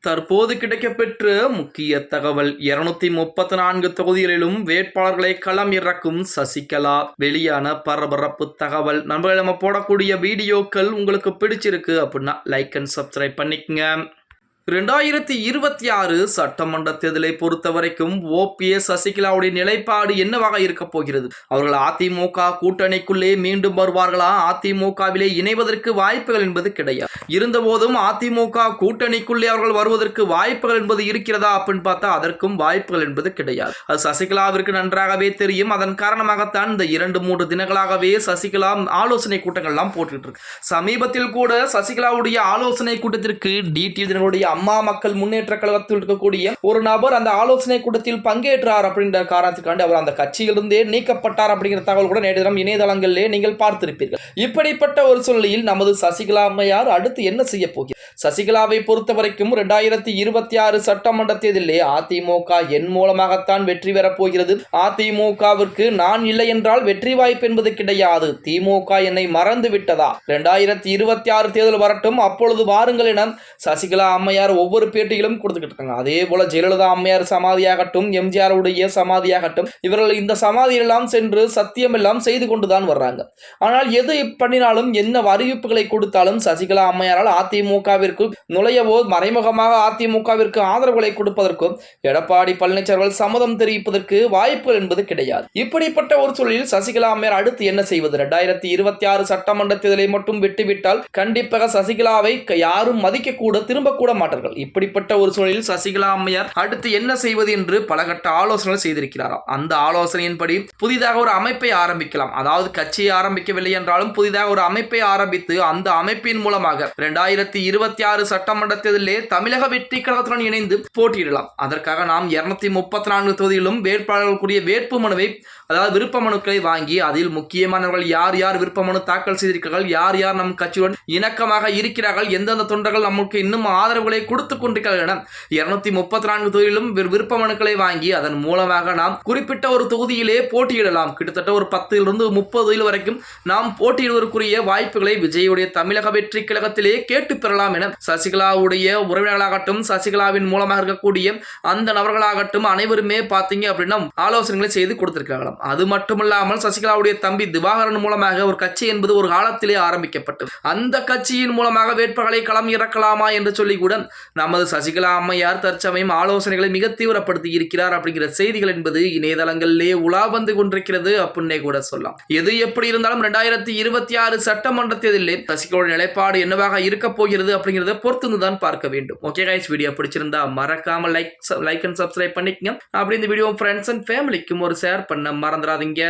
தற்போது கிடைக்கப்பெற்ற முக்கிய தகவல் 234 தொகுதிகளிலும் வேட்பாளர்களை களம் இறக்கும் சசிகலா. வெளியான பரபரப்பு தகவல். நம்ம போடக்கூடிய வீடியோக்கள் உங்களுக்கு பிடிச்சிருக்கு அப்படின்னா லைக் அண்ட் சப்ஸ்கிரைப் பண்ணிக்கங்க. 2026 சட்டமன்ற தேர்தலை பொறுத்த வரைக்கும் ஓபிஎஸ் சசிகலாவுடைய நிலைப்பாடு என்னவாக இருக்க போகிறது? அவர்கள் அதிமுக கூட்டணிக்குள்ளே மீண்டும் வருவார்களா? அதிமுகவிலே இணைவதற்கு வாய்ப்புகள் என்பது கிடையாது. இருந்தபோதும் அதிமுக கூட்டணிக்குள்ளே அவர்கள் வருவதற்கு வாய்ப்புகள் என்பது இருக்கிறதா அப்படின்னு பார்த்தா அதற்கும் வாய்ப்புகள் என்பது கிடையாது. அது சசிகலாவிற்கு நன்றாகவே தெரியும். அதன் காரணமாகத்தான் இந்த 2-3 தினங்களாகவே சசிகலா ஆலோசனை கூட்டங்கள் எல்லாம் போட்டுட்டு இருக்கு. சமீபத்தில் கூட சசிகலாவுடைய ஆலோசனை கூட்டத்திற்கு டிடிவியினுடைய அம்மா மக்கள் முன்னேற்ற கழகத்தில் இருக்கக்கூடிய ஒரு நபர் அந்த ஆலோசனை கூட்டத்தில் பங்கேற்றார் அப்படின்ற காரணத்துக்காண்டி அவர் அந்த கட்சியிலிருந்தே நீக்கப்பட்டார் அப்படிங்கிற தகவல் கூட நேற்று தினம் இணையதளங்களிலே நீங்கள் பார்த்திருப்பீர்கள். இப்படிப்பட்ட ஒரு சூழ்நிலையில் நமது சசிகலா அம்மையார் அடுத்து என்ன செய்ய போகிறார்? சசிகலாவை பொறுத்த வரைக்கும் 2026 சட்டமன்ற தேர்தலிலே அதிமுக என் மூலமாகத்தான் வெற்றி பெறப் போகிறது. அதிமுகவிற்கு நான் இல்லை என்றால் வெற்றி வாய்ப்பு என்பது கிடையாது. திமுக என்னை மறந்து விட்டதா? 2026 தேர்தல் வரட்டும், அப்பொழுது வாருங்கள் என சசிகலா அம்மையார் ஒவ்வொரு பேட்டிகளும் கொடுத்துக்கிட்டு இருக்காங்க. அதே போல ஜெயலலிதா அம்மையார் சமாதியாகட்டும், எம்ஜிஆர் உடைய சமாதியாகட்டும், இவர்கள் இந்த சமாதியெல்லாம் சென்று சத்தியம் எல்லாம் செய்து கொண்டுதான் வர்றாங்க. ஆனால் எது பண்ணினாலும் என்ன அறிவிப்புகளை கொடுத்தாலும் சசிகலா அம்மையாரால் அதிமுகவிற்கு நுழையவோ மறைமுகமாக அதிமுகவிற்கு ஆதரவுகளை கொடுப்பதற்கும் எடப்பாடி பழனிசாமி சம்மதம் தெரிவிப்பதற்கு வாய்ப்புகள் என்பது கிடையாது. இப்படிப்பட்ட ஒரு சூழலில் சசிகலா அம்மையார் அடுத்து என்ன செய்வது? 2026 சட்டமன்ற தேர்தலை மட்டும் விட்டுவிட்டால் கண்டிப்பாக சசிகலாவை யாரும் மதிக்க கூட திரும்ப கூட மாட்டார்கள். இப்படிப்பட்ட ஒரு சூழலில் சசிகலா அம்மையார் அடுத்து என்ன செய்வது என்று பலகட்ட ஆலோசனை செய்திருக்கிறாராம். அந்த ஆலோசனையின்படி புதிதாக ஒரு அமைப்பை ஆரம்பிக்கலாம். அதாவது கட்சியை ஆரம்பிக்கவில்லை என்றாலும் புதிதாக ஒரு அமைப்பை ஆரம்பித்து அந்த அமைப்பின் மூலமாக 2026 சட்டமன்ற தேர்தலிலே தமிழக வெற்றி கழகத்துடன் இணைந்து போட்டியிடலாம். அதற்காக நாம் 234 தொகுதியிலும் வேட்பாளர்களுக்குரிய வேட்பு மனுவை, அதாவது விருப்ப மனுக்களை வாங்கி அதில் முக்கியமானவர்கள் யார் யார் விருப்ப மனு தாக்கல் செய்திருக்கிறார்கள், யார் யார் நம் கட்சியுடன் இணக்கமாக இருக்கிறார்கள், எந்தெந்த தொண்டர்கள் நமக்கு இன்னும் ஆதரவுகளை கொடுத்துக் கொண்டிருக்கிறார்கள் என 234 தொகுதியிலும் விருப்ப மனுக்களை வாங்கி அதன் மூலமாக நாம் குறிப்பிட்ட ஒரு தொகுதியிலே போட்டியிடலாம். கிட்டத்தட்ட ஒரு 10 to 30 தொகுதியில் வரைக்கும் நாம் போட்டியிடுவதற்குரிய வாய்ப்புகளை விஜயுடைய தமிழக வெற்றி கழகத்திலே கேட்டு பெறலாம் என சசிகலாவுடைய உறவினர்களாகட்டும், சசிகலாவின் மூலமாக இருக்கக்கூடிய அந்த நபர்களாகட்டும் அனைவருமே பார்த்தீங்க அப்படின்னா ஆலோசனைகளை செய்து கொடுத்திருக்கிறார்கள். அது மட்டுமல்லாமல் சசிகலாவுடைய தம்பி திவாகரன் மூலமாக ஒரு கட்சி என்பது ஒரு காலத்திலே ஆரம்பிக்கப்பட்டது. அந்த கட்சியின் மூலமாக வேட்பாளர்களை களம் இறக்கலாமா என்று சொல்லி கூட நமது சசிகலா அம்மையார் தற்சமயம் ஆலோசனைகளை மிக தீவிரப்படுத்தி இருக்கிறார் அப்படிங்கிற செய்திகள் என்பது இணையதளங்களிலே உலா வந்து கொண்டிருக்கிறது அப்படின்னே கூட சொல்லலாம். எது எப்படி இருந்தாலும் 2026 சட்டமன்ற தேர்தலிலே சசிகலாவுடைய நிலைப்பாடு என்னவாக இருக்க போகிறது அப்படிங்கிறத பொறுத்து தான் பார்க்க வேண்டும். ஓகே கைஸ், வீடியோ பிடிச்சிருந்தா மறக்காம லைக் அண்ட் சப்ஸ்கிரைப் பண்ணிக்கங்க. அப்படி இந்த வீடியோ ஃப்ரெண்ட்ஸ் அண்ட் ஃபேமிலிக்கும் ஒரு ஷேர் பண்ண மறந்துடாதீங்க.